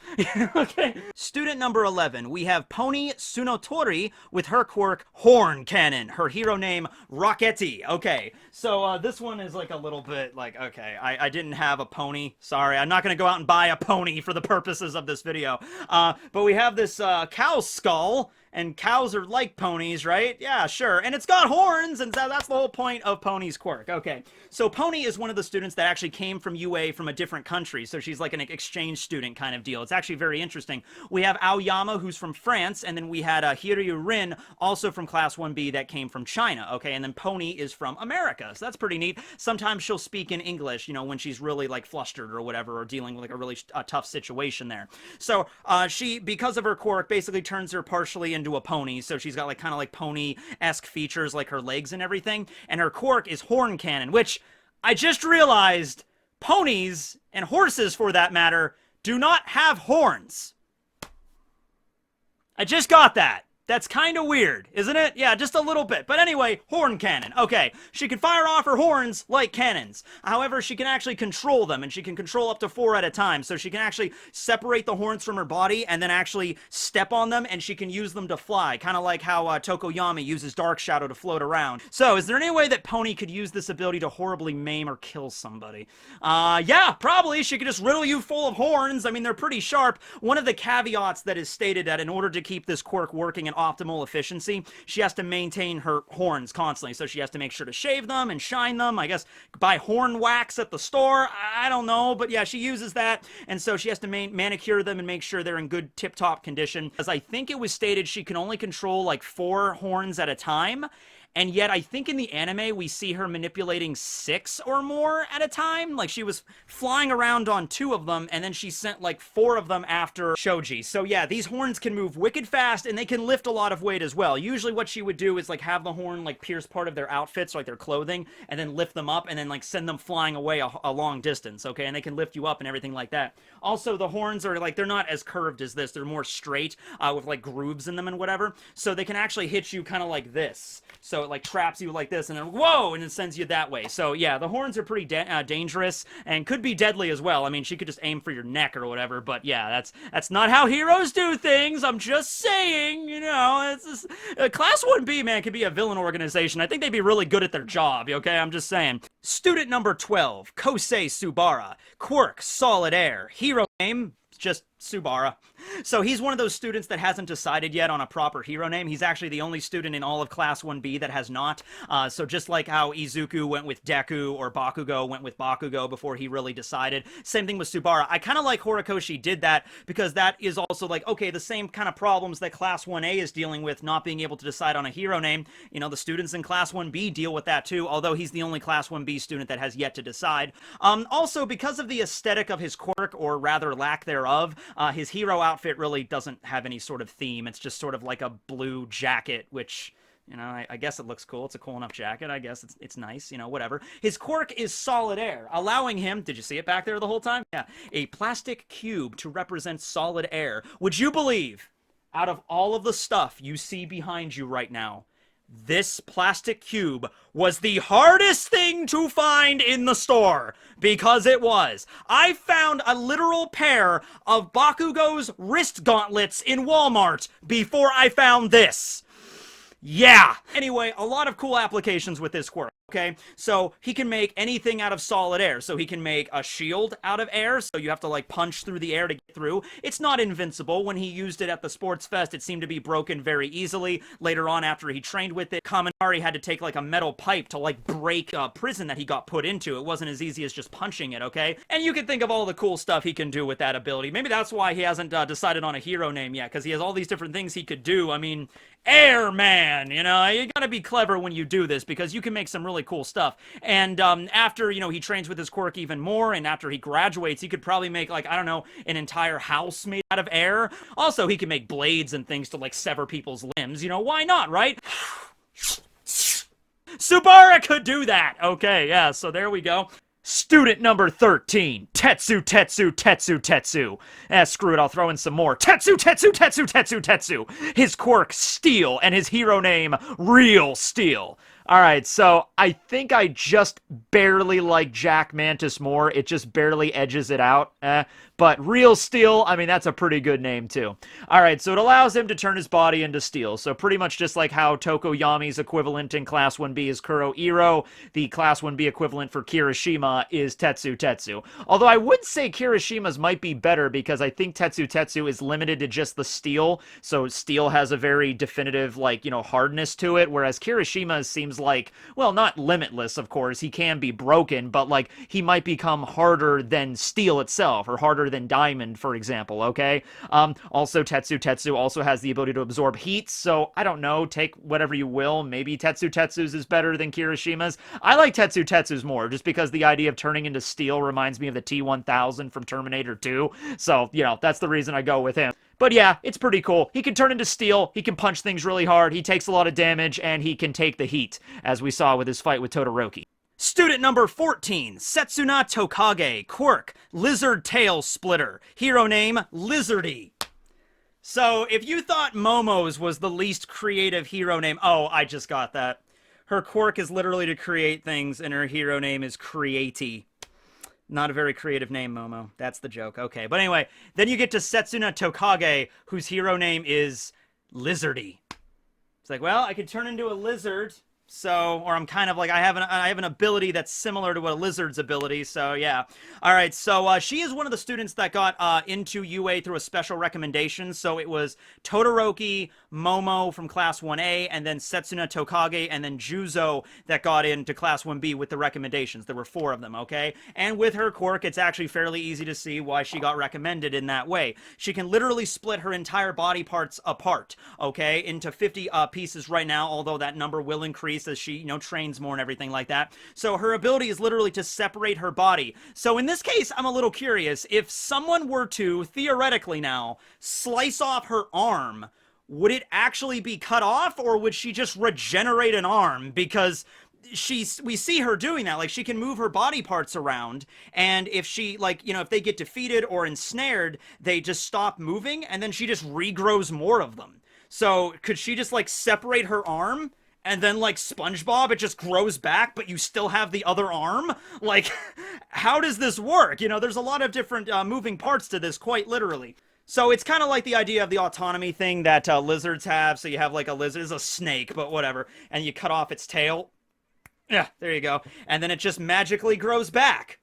Okay. Student number 11. We have Pony Tsunotori with her quirk Horn Cannon. Her hero name Rocketti. Okay. So this one is like a little bit like, okay, I didn't have a pony. Sorry. I'm not gonna go out and buy a pony for the purposes of this video. But we have this cow skull. And cows are like ponies, right? Yeah, sure. And it's got horns, and that's the whole point of Pony's quirk. Okay, so Pony is one of the students that actually came from UA from a different country, so she's like an exchange student kind of deal. It's actually very interesting. We have Aoyama, who's from France, and then we had Hiryu Rin, also from Class 1B, that came from China, okay? And then Pony is from America, so that's pretty neat. Sometimes she'll speak in English, you know, when she's really, like, flustered or whatever, or dealing with, like, a really tough situation there. So, she, because of her quirk, basically turns her partially into a pony, so she's got like kind of like pony-esque features, like her legs and everything, and her quirk is Horn Cannon, which I just realized ponies, and horses for that matter, do not have horns. I just got that. That's kind of weird, isn't it? Yeah, just a little bit. But anyway, horn cannon. Okay, she can fire off her horns like cannons. However, she can actually control them, and she can control up to 4 at a time. So she can actually separate the horns from her body and then actually step on them, and she can use them to fly. Kind of like how Tokoyami uses Dark Shadow to float around. So, is there any way that Pony could use this ability to horribly maim or kill somebody? Yeah, probably. She could just riddle you full of horns. I mean, they're pretty sharp. One of the caveats that is stated that in order to keep this quirk working in optimal efficiency, she has to maintain her horns constantly. So she has to make sure to shave them and shine them. I guess buy horn wax at the store. I don't know, but yeah, she uses that. And so she has to manicure them and make sure they're in good tip-top condition. As I think it was stated, she can only control like 4 horns at a time. And yet, I think in the anime, we see her manipulating 6 or more at a time. Like, she was flying around on 2 of them, and then she sent, like, 4 of them after Shoji. So, yeah, these horns can move wicked fast, and they can lift a lot of weight as well. Usually what she would do is, like, have the horn, like, pierce part of their outfits, like their clothing, and then lift them up, and then, like, send them flying away a long distance, okay? And they can lift you up and everything like that. Also, the horns are, like, they're not as curved as this. They're more straight, with, like, grooves in them and whatever. So they can actually hit you kind of like this. So it like traps you like this and then whoa, and it sends you that way. So yeah, the horns are pretty dangerous and could be deadly as well. I mean, she could just aim for your neck or whatever, but yeah, that's not how heroes do things. I'm just saying, you know, it's just, Class 1B, man, could be a villain organization. I think they'd be really good at their job, okay? I'm just saying. Student number 12, Kosei Tsuburaba. Quirk, solid air. Hero name, just Tsubara. So he's one of those students that hasn't decided yet on a proper hero name. He's actually the only student in all of Class 1B that has not. So just like how Izuku went with Deku or Bakugo went with Bakugo before he really decided. Same thing with Tsubara. I kind of like Horikoshi did that because that is also like, okay, the same kind of problems that Class 1A is dealing with, not being able to decide on a hero name. You know, the students in Class 1B deal with that too, although he's the only Class 1B student that has yet to decide. Also, because of the aesthetic of his quirk, or rather lack thereof, his hero outfit really doesn't have any sort of theme. It's just sort of like a blue jacket, which, you know, I guess it looks cool. It's a cool enough jacket. I guess it's nice, you know, whatever. His quirk is solid air, allowing him, did you see it back there the whole time? Yeah, a plastic cube to represent solid air. Would you believe, out of all of the stuff you see behind you right now, this plastic cube was the hardest thing to find in the store, because it was. I found a literal pair of Bakugo's wrist gauntlets in Walmart before I found this. Yeah. Anyway, a lot of cool applications with this quirk. Okay, so he can make anything out of solid air. So he can make a shield out of air, so you have to like punch through the air to get through. It's not invincible. When he used it at the Sports Fest, it seemed to be broken very easily. Later on, after he trained with it, Kaminari had to take like a metal pipe to like break a prison that he got put into. It wasn't as easy as just punching it, okay? And you can think of all the cool stuff he can do with that ability. Maybe that's why he hasn't decided on a hero name yet, because he has all these different things he could do. I mean, Airman, you know, you gotta be clever when you do this, because you can make some really cool stuff. And after, you know, he trains with his quirk even more, and after he graduates, he could probably make, like, I don't know, an entire house made out of air. Also, he can make blades and things to, like, sever people's limbs. You know, why not, right? Tsubara could do that. Okay, yeah, so there we go. Student number 13, Tetsutetsu. Screw it, I'll throw in some more. Tetsutetsu. His quirk, Steel, and his hero name, Real Steel. Alright, so I think I just barely like Jack Mantis more. It just barely edges it out. But Real Steel, I mean, that's a pretty good name, too. Alright, so it allows him to turn his body into steel. So pretty much just like how Tokoyami's equivalent in Class 1B is Kuroiro, the Class 1B equivalent for Kirishima is Tetsutetsu. Although I would say Kirishima's might be better, because I think Tetsutetsu is limited to just the steel. So steel has a very definitive, like, you know, hardness to it, whereas Kirishima's seems like, well, not limitless, of course. He can be broken, but, like, he might become harder than steel itself, or harder than diamond, for example, okay? Also, Tetsutetsu also has the ability to absorb heat, so I don't know, take whatever you will. Maybe Tetsutetsu's is better than Kirishima's. I like Tetsutetsu's more, just because the idea of turning into steel reminds me of the T-1000 from Terminator 2, so, you know, that's the reason I go with him. But yeah, it's pretty cool. He can turn into steel, he can punch things really hard, he takes a lot of damage, and he can take the heat, as we saw with his fight with Todoroki. Student number 14, Setsuna Tokage, quirk, Lizard Tail Splitter, hero name, Lizardy. So if you thought Momo's was the least creative hero name, oh, I just got that. Her quirk is literally to create things, and her hero name is Createy. Not a very creative name, Momo. That's the joke. Okay, but anyway, then you get to Setsuna Tokage, whose hero name is Lizardy. It's like, well, I could turn into a lizard, so, or I'm kind of like, I have an ability that's similar to a lizard's ability, so yeah. All right, so she is one of the students that got into UA through a special recommendation, so it was Todoroki, Momo from Class 1A, and then Setsuna Tokage, and then Juzo that got into Class 1B with the recommendations. There were 4 of them, okay? And with her quirk, it's actually fairly easy to see why she got recommended in that way. She can literally split her entire body parts apart, okay, into 50 pieces right now, although that number will increase as she, trains more and everything like that. So her ability is literally to separate her body. So in this case, I'm a little curious. If someone were to, theoretically now, slice off her arm, would it actually be cut off, or would she just regenerate an arm? Because we see her doing that. Like, she can move her body parts around, and if she, if they get defeated or ensnared, they just stop moving, and then she just regrows more of them. So could she just, separate her arm, and then, like SpongeBob, it just grows back, but you still have the other arm? Like, how does this work? There's a lot of different moving parts to this, quite literally. So it's kind of like the idea of the autonomy thing that lizards have. So you have, like, a lizard, it's a snake, but whatever, and you cut off its tail. Yeah, there you go. And then it just magically grows back.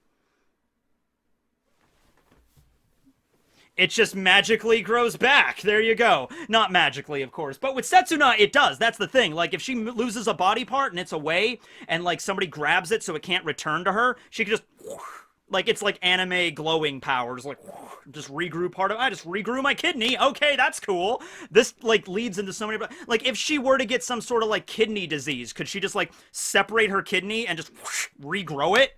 It just magically grows back. There you go. Not magically, of course. But with Setsuna, it does. That's the thing. Like, if she loses a body part and it's away, and, somebody grabs it so it can't return to her, she can just... it's like anime glowing powers. Just regrew part of... I just regrew my kidney. Okay, that's cool. This, leads into so many... if she were to get some sort of, kidney disease, could she just, separate her kidney and just regrow it?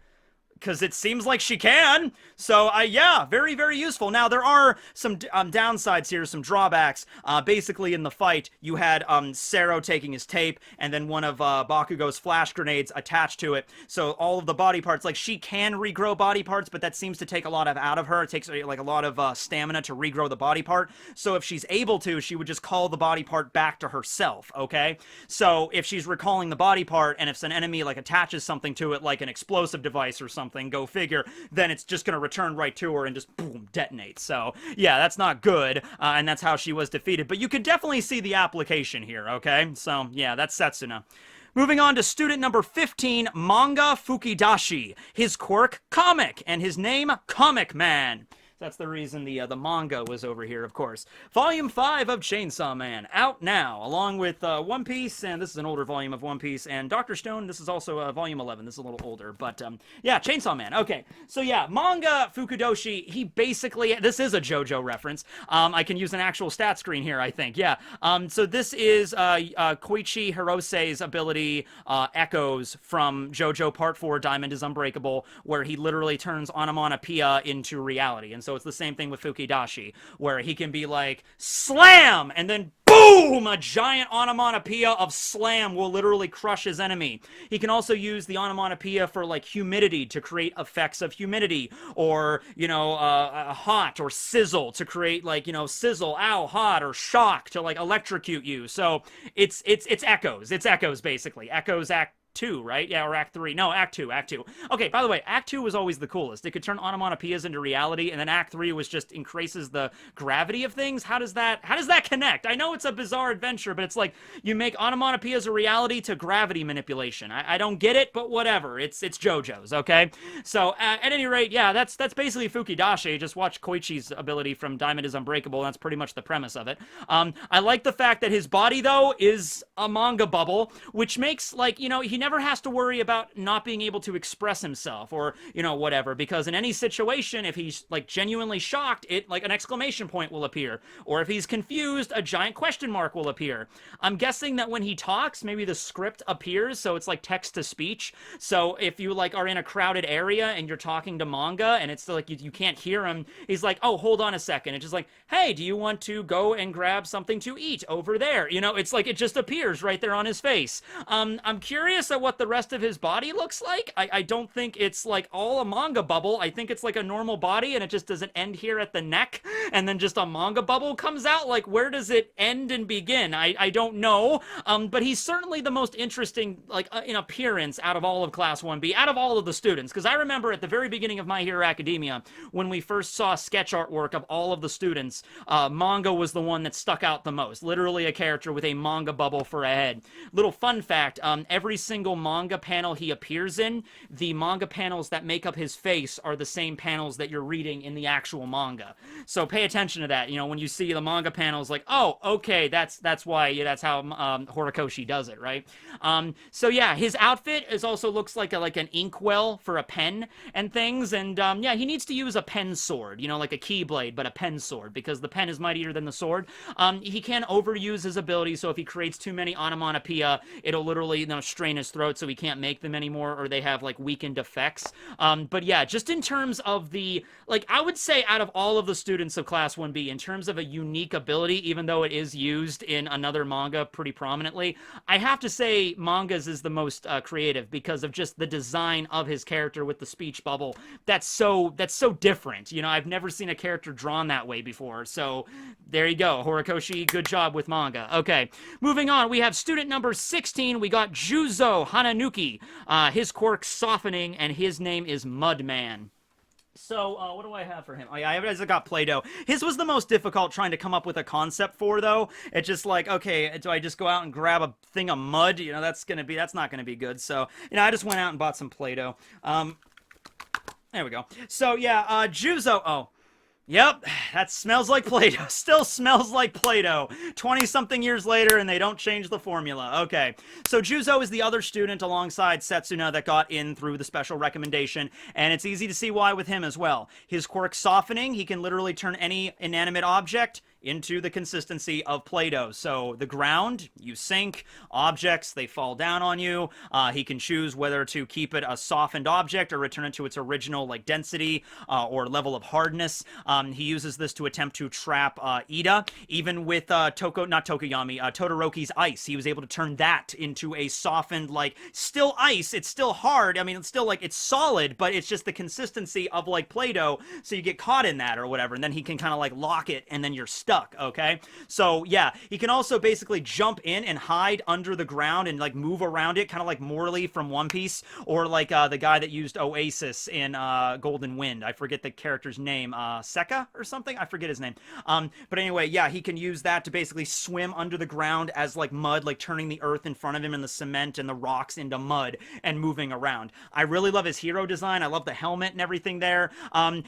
Because it seems like she can. So, yeah, very, very useful. Now, there are some downsides here, some drawbacks. Basically, in the fight, you had Sero taking his tape, and then one of Bakugo's flash grenades attached to it. So, all of the body parts, she can regrow body parts, but that seems to take a lot out of her. It takes, a lot of stamina to regrow the body part. So, if she's able to, she would just call the body part back to herself, okay? So, if she's recalling the body part, and if an enemy, attaches something to it, like an explosive device or something, go figure, then it's just going to return right to her and just boom, detonate. So yeah, that's not good, and that's how she was defeated, but you could definitely see the application here, okay? So yeah, that's Setsuna. Moving on to student number 15, Manga Fukidashi. His quirk, comic, and his name, Comic Man. That's the reason the manga was over here, of course. Volume 5 of Chainsaw Man, out now, along with One Piece, and this is an older volume of One Piece, and Dr. Stone, this is also volume 11, this is a little older, but yeah, Chainsaw Man, okay. So yeah, Manga Fukidashi, he basically, this is a JoJo reference. I can use an actual stat screen here, I think, yeah. So this is Koichi Hirose's ability, Echoes from JoJo Part 4, Diamond is Unbreakable, where he literally turns onomatopoeia into reality, and so it's the same thing with Fukidashi, where he can be like, slam! And then boom! A giant onomatopoeia of slam will literally crush his enemy. He can also use the onomatopoeia for, humidity to create effects of humidity, or, hot or sizzle to create, sizzle, ow, hot, or shock to, electrocute you. So it's echoes. It's echoes, basically. Echoes Act 2, right? Yeah, or Act 3. No, Act 2. Okay, by the way, Act 2 was always the coolest. It could turn onomatopoeias into reality, and then Act 3 was just increases the gravity of things. How does that connect? I know it's a bizarre adventure, but it's like you make onomatopoeias a reality to gravity manipulation. I don't get it, but whatever. It's JoJo's, okay? So, at any rate, yeah, that's basically Fukidashi. Just watch Koichi's ability from Diamond is Unbreakable, and that's pretty much the premise of it. I like the fact that his body, though, is a manga bubble, which makes, he never has to worry about not being able to express himself or, whatever, because in any situation, if he's, genuinely shocked, an exclamation point will appear, or if he's confused, a giant question mark will appear. I'm guessing that when he talks, maybe the script appears, so it's like text-to-speech, so if you, are in a crowded area and you're talking to manga, and it's, you can't hear him, he's like, oh, hold on a second, it's just like, hey, do you want to go and grab something to eat over there? It's like, it just appears right there on his face. I'm curious looks at what the rest of his body looks like, I don't think it's like all a manga bubble. I think it's like a normal body, and it just doesn't end here at the neck, and then just a manga bubble comes out. Like, where does it end and begin? I don't know. But he's certainly the most interesting, like, in appearance out of all of Class 1B, out of all of the students. Because I remember at the very beginning of My Hero Academia, when we first saw sketch artwork of all of the students, Manga was the one that stuck out the most. Literally a character with a manga bubble for a head. Little fun fact, every single manga panel he appears in, the manga panels that make up his face are the same panels that you're reading in the actual manga. So pay attention to that. You know, when you see the manga panels, like, oh, okay, that's why, that's how Horikoshi does it, right? So yeah, his outfit also looks like an inkwell for a pen and things, and yeah, he needs to use a pen sword, you know, like a keyblade, but a pen sword, because the pen is mightier than the sword. He can overuse his ability, so if he creates too many onomatopoeia, it'll literally, you know, strain his throat, so he can't make them anymore, or they have, like, weakened effects. But yeah, just in terms of the, like, I would say out of all of the students of Class 1B, in terms of a unique ability, even though it is used in another manga pretty prominently, I have to say Manga's is the most creative, because of just the design of his character with the speech bubble. That's so different. You know, I've never seen a character drawn that way before. So there you go, Horikoshi, good job with Manga. Okay, moving on, we have student number 16. We got Juzo Honenuki. His quirk softening, and his name is Mudman. So, what do I have for him? Oh, yeah, I got Play-Doh. His was the most difficult trying to come up with a concept for, though. It's just like, okay, do I just go out and grab a thing of mud? You know, that's not gonna be good. So, you know, I just went out and bought some Play-Doh. There we go. So, yeah, Juzo, oh. Yep, that smells like Play-Doh. Still smells like Play-Doh. 20-something years later, and they don't change the formula. Okay, so Juzo is the other student alongside Setsuna that got in through the special recommendation, and it's easy to see why with him as well. His quirk softening, he can literally turn any inanimate object into the consistency of Play-Doh. So the ground, you sink. Objects, they fall down on you. He can choose whether to keep it a softened object or return it to its original, like, density or level of hardness. He uses this to attempt to trap Ida. Even with Todoroki's ice, he was able to turn that into a softened, like, still ice. It's still hard. I mean, it's still, like, it's solid, but it's just the consistency of, like, Play-Doh, so you get caught in that or whatever, and then he can kind of, like, lock it, and then you're stuck. Okay, so yeah, he can also basically jump in and hide under the ground and, like, move around it, kind of like Morley from One Piece, or like the guy that used Oasis in Golden Wind. I forget the character's name, Seka or something. I forget his name. But anyway, yeah, he can use that to basically swim under the ground as, like, mud, like turning the earth in front of him and the cement and the rocks into mud and moving around. I really love his hero design. I love the helmet and everything there.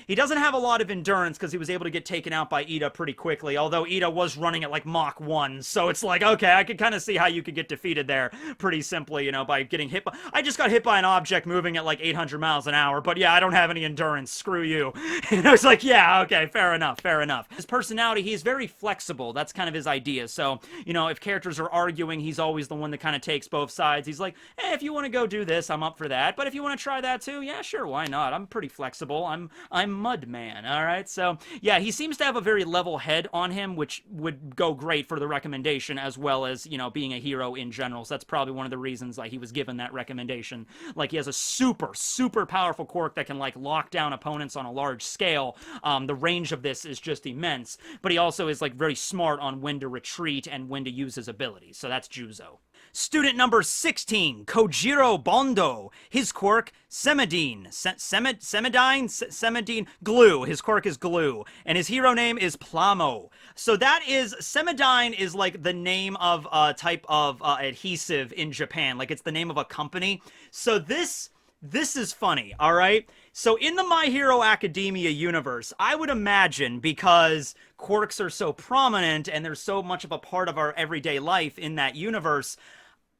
He doesn't have a lot of endurance because he was able to get taken out by Ida pretty quickly, although Ida was running at, like, Mach 1, so it's like, okay, I could kind of see how you could get defeated there pretty simply, you know, by getting hit by... I just got hit by an object moving at, like, 800 miles an hour, but yeah, I don't have any endurance, screw you. And I was like, yeah, okay, fair enough, fair enough. His personality, he's very flexible, that's kind of his idea, so, you know, if characters are arguing, he's always the one that kind of takes both sides. He's like, if you want to go do this, I'm up for that, but if you want to try that too, yeah, sure, why not? I'm pretty flexible, I'm Mudman, alright? So, yeah, he seems to have a very level head on him, which would go great for the recommendation, as well as, you know, being a hero in general. So that's probably one of the reasons, like, he was given that recommendation. Like, he has a super powerful quirk that can, like, lock down opponents on a large scale. The range of this is just immense, but he also is, like, very smart on when to retreat and when to use his abilities. So that's Juzo. Student number 16, Kojiro Bondo. His quirk, Semidine. Semidine? Glue. His quirk is glue. And his hero name is Plamo. So that is, Semidine is, like, the name of a type of adhesive in Japan. Like, it's the name of a company. So this is funny, alright? So in the My Hero Academia universe, I would imagine, because quirks are so prominent and they're so much of a part of our everyday life in that universe,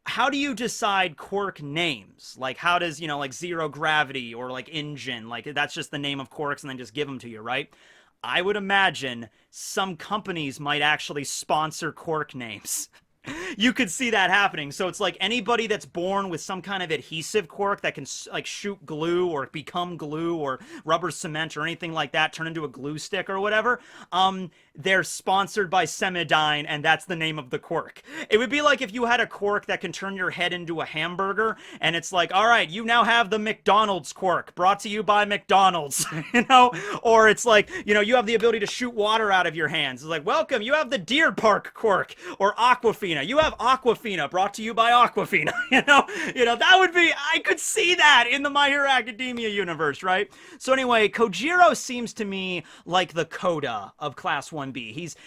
how do you decide quirk names? Like, how does, you know, like, Zero Gravity or, like, Engine, like, that's just the name of quirks and then just give them to you, right? I would imagine some companies might actually sponsor quirk names. You could see that happening. So it's like anybody that's born with some kind of adhesive quirk that can like shoot glue or become glue or rubber cement or anything like that, turn into a glue stick or whatever, they're sponsored by Semidyne, and that's the name of the quirk. It would be like if you had a quirk that can turn your head into a hamburger, and it's like, all right, you now have the McDonald's quirk, brought to you by McDonald's, you know? Or it's like, you know, you have the ability to shoot water out of your hands. It's like, welcome, you have the Deer Park quirk. Or Aquafina, you have Aquafina, brought to you by Aquafina, you know, that would be, I could see that in the My Hero Academia universe, right? So anyway, Kojiro seems to me like the Coda of Class 1B.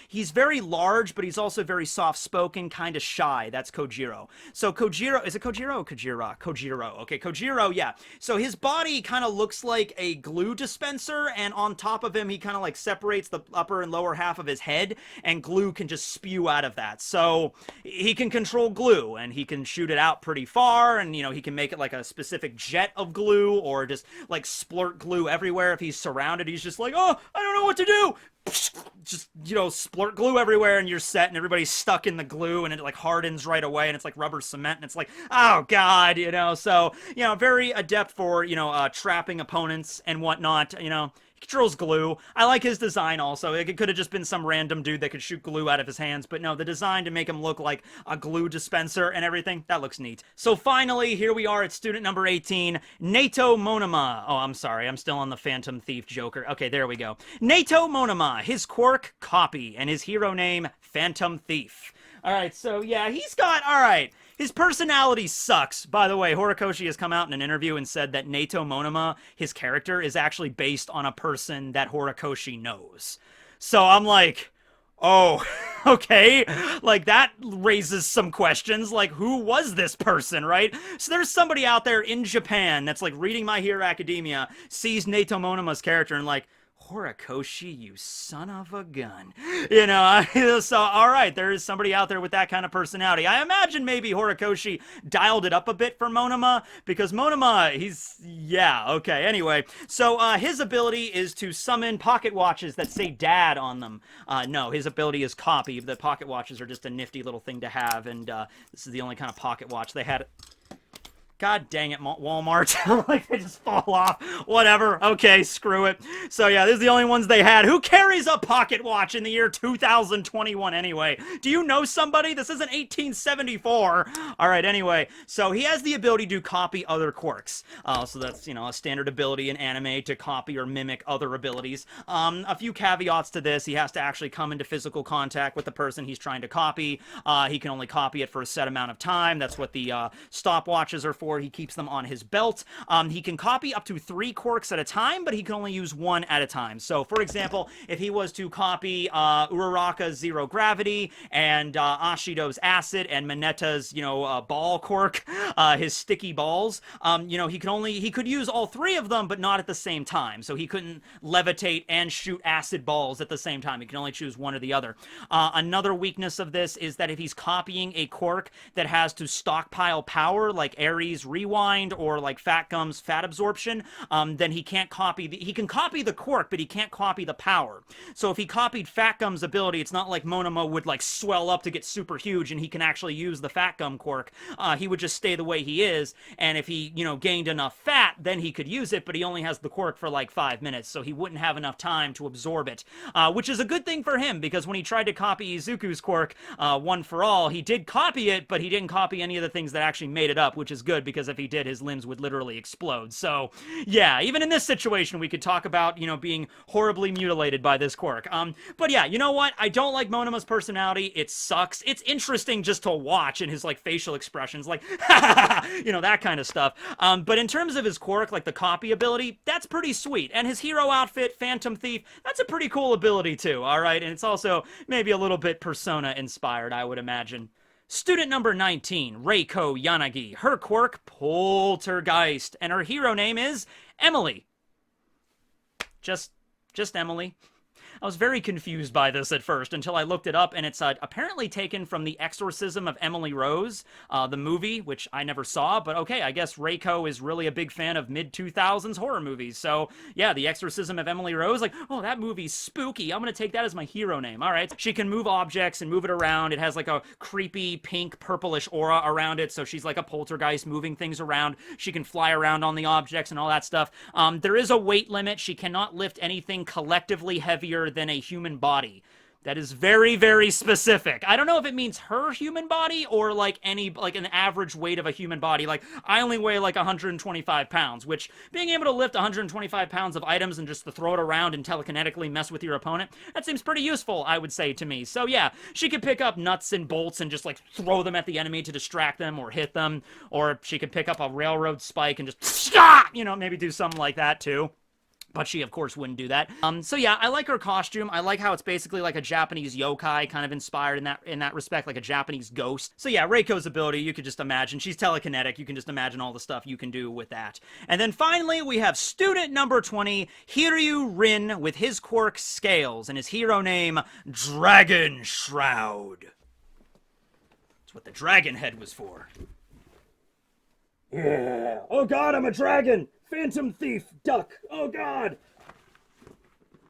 He's very large, but he's also very soft-spoken, kind of shy. That's Kojiro. So Kojiro, is it Kojiro or Kojira? Kojiro. Okay, Kojiro, yeah. So his body kind of looks like a glue dispenser, and on top of him, he kind of like separates the upper and lower half of his head, and glue can just spew out of that. So he can control glue, and he can shoot it out pretty far, and, you know, he can make it like a specific jet of glue, or just like splurt glue everywhere. If he's surrounded, he's just like, oh, I don't know what to do. Just, you know, splurt glue everywhere, and you're set, and everybody's stuck in the glue, and it like hardens right away, and it's like rubber cement, and it's like, oh god, you know. So, you know, very adept for, you know, trapping opponents and whatnot, you know. He controls glue. I like his design also. It could have just been some random dude that could shoot glue out of his hands, but no, the design to make him look like a glue dispenser and everything, that looks neat. So finally, here we are at student number 18, Neito Monoma. Oh, I'm sorry, I'm still on the Phantom Thief Joker. Okay, there we go. Neito Monoma, his quirk, Copy, and his hero name, Phantom Thief. Alright, so yeah, he's got, alright, his personality sucks. By the way, Horikoshi has come out in an interview and said that Neito Monoma, his character, is actually based on a person that Horikoshi knows. So I'm like, oh, okay, like that raises some questions, like who was this person, right? So there's somebody out there in Japan that's like reading My Hero Academia, sees Neito Monoma's character and like, Horikoshi, you son of a gun. You know, so, all right, there is somebody out there with that kind of personality. I imagine maybe Horikoshi dialed it up a bit for Monoma, because Monoma, yeah, okay, anyway. So, his ability is to summon pocket watches that say dad on them. No, his ability is Copy. The pocket watches are just a nifty little thing to have, and this is the only kind of pocket watch they had. God dang it, Walmart. Like, they just fall off. Whatever. Okay, screw it. So, yeah, these are the only ones they had. Who carries a pocket watch in the year 2021 anyway? Do you know somebody? This isn't 1874. All right, anyway. So, he has the ability to copy other quirks. So, that's, you know, a standard ability in anime to copy or mimic other abilities. A few caveats to this. He has to actually come into physical contact with the person he's trying to copy. He can only copy it for a set amount of time. That's what the stopwatches are for. He keeps them on his belt. He can copy up to 3 quirks at a time, but he can only use 1 at a time. So, for example, if he was to copy Uraraka's Zero Gravity and Ashido's Acid and Mineta's, you know, ball quirk, his sticky balls, you know, he could use all 3 of them, but not at the same time. So he couldn't levitate and shoot acid balls at the same time. He can only choose one or the other. Another weakness of this is that if he's copying a quirk that has to stockpile power, like Ares Rewind or like Fat Gum's Fat Absorption, then he can't copy he can copy the quirk, but he can't copy the power. So if he copied Fat Gum's ability, it's not like Monoma would like swell up to get super huge and he can actually use the Fat Gum quirk. He would just stay the way he is, and if he, you know, gained enough fat, then he could use it, but he only has the quirk for like 5 minutes, so he wouldn't have enough time to absorb it, which is a good thing for him, because when he tried to copy Izuku's quirk, One for All, he did copy it, but he didn't copy any of the things that actually made it up, which is good, because if he did, his limbs would literally explode. So, yeah, even in this situation, we could talk about, you know, being horribly mutilated by this quirk. But yeah, you know what? I don't like Monoma's personality. It sucks. It's interesting just to watch in his, like, facial expressions, like, you know, that kind of stuff. But in terms of his quirk, like the copy ability, that's pretty sweet. And his hero outfit, Phantom Thief, that's a pretty cool ability too, alright? And it's also maybe a little bit Persona inspired, I would imagine. Student number 19, Reiko Yanagi. Her quirk, Poltergeist. And her hero name is Emily. Just Emily. I was very confused by this at first until I looked it up, and it's apparently taken from The Exorcism of Emily Rose, the movie, which I never saw, but okay, I guess Reiko is really a big fan of mid-2000s horror movies, so yeah, The Exorcism of Emily Rose, like, oh, that movie's spooky, I'm gonna take that as my hero name. Alright, she can move objects and move it around, it has like a creepy pink purplish aura around it, so she's like a poltergeist moving things around, she can fly around on the objects and all that stuff. There is a weight limit, she cannot lift anything collectively heavier than a human body. That is very, very specific. I don't know if it means her human body or like an average weight of a human body. Like, I only weigh like 125 pounds, which being able to lift 125 pounds of items and just to throw it around and telekinetically mess with your opponent, that seems pretty useful, I would say, to me. So yeah, she could pick up nuts and bolts and just like throw them at the enemy to distract them or hit them, or she could pick up a railroad spike and just, you know, maybe do something like that too. But she, of course, wouldn't do that. So yeah, I like her costume. I like how it's basically like a Japanese yokai, kind of inspired in that respect, like a Japanese ghost. So yeah, Reiko's ability, you could just imagine. She's telekinetic. You can just imagine all the stuff you can do with that. And then finally, we have student number 20, Hiryu Rin, with his quirk Scales, and his hero name, Dragon Shroud. That's what the dragon head was for. Yeah. Oh god, I'm a dragon! Phantom thief, duck. Oh god.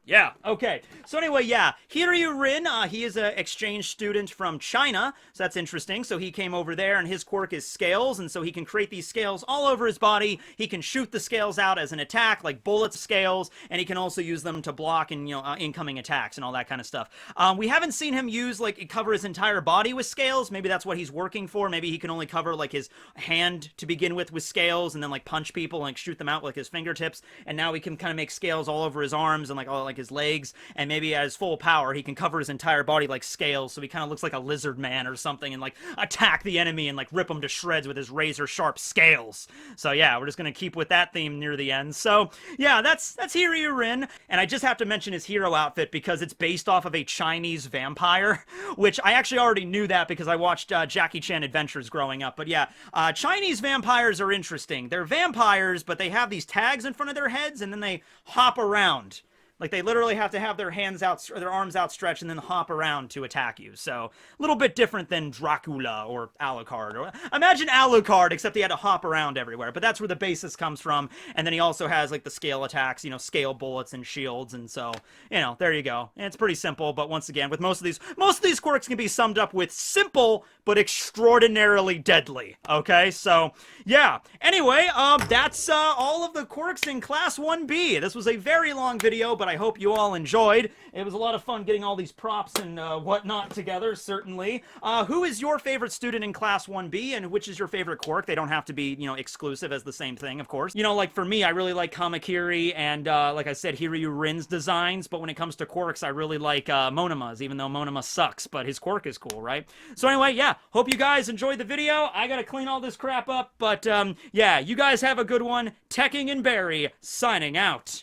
Yeah, okay. So anyway, yeah, Hiryu Rin, he is an exchange student from China, so that's interesting. So he came over there, and his quirk is scales, and so he can create these scales all over his body. He can shoot the scales out as an attack, like bullet scales, and he can also use them to block and, you know, incoming attacks and all that kind of stuff. We haven't seen him use, like, cover his entire body with scales. Maybe that's what he's working for. Maybe he can only cover, like, his hand to begin with scales, and then, like, punch people and, like, shoot them out with, like, his fingertips, and now he can kind of make scales all over his arms and, like, all, like, his legs, and maybe at his full power he can cover his entire body like scales, so he kind of looks like a lizard man or something, and like attack the enemy and like rip them to shreds with his razor sharp scales. So yeah, we're just gonna keep with that theme near the end. So yeah, that's Hiryu Rin, and I just have to mention his hero outfit because it's based off of a Chinese vampire, which I actually already knew that because I watched Jackie Chan Adventures growing up. But yeah, Chinese vampires are interesting. They're vampires, but they have these tags in front of their heads, and then they hop around. Like, they literally have to have their hands out, or their arms outstretched, and then hop around to attack you. So, a little bit different than Dracula or Alucard. Or, imagine Alucard, except he had to hop around everywhere. But that's where the basis comes from. And then he also has, like, the scale attacks, you know, scale bullets and shields. And so, you know, there you go. And it's pretty simple, but once again, with most of these quirks can be summed up with simple, but extraordinarily deadly. Okay? So, yeah. Anyway, that's all of the quirks in Class 1B. This was a very long video, but I hope you all enjoyed. It was a lot of fun getting all these props and whatnot together, certainly. Who is your favorite student in Class 1B, and which is your favorite quirk? They don't have to be, you know, exclusive as the same thing, of course. You know, like for me, I really like Kamakiri and, like I said, Hiryu Rin's designs, but when it comes to quirks, I really like Monoma's, even though Monoma sucks, but his quirk is cool, right? So anyway, yeah, hope you guys enjoyed the video. I gotta clean all this crap up, but yeah, you guys have a good one. Tekking and Barry, signing out.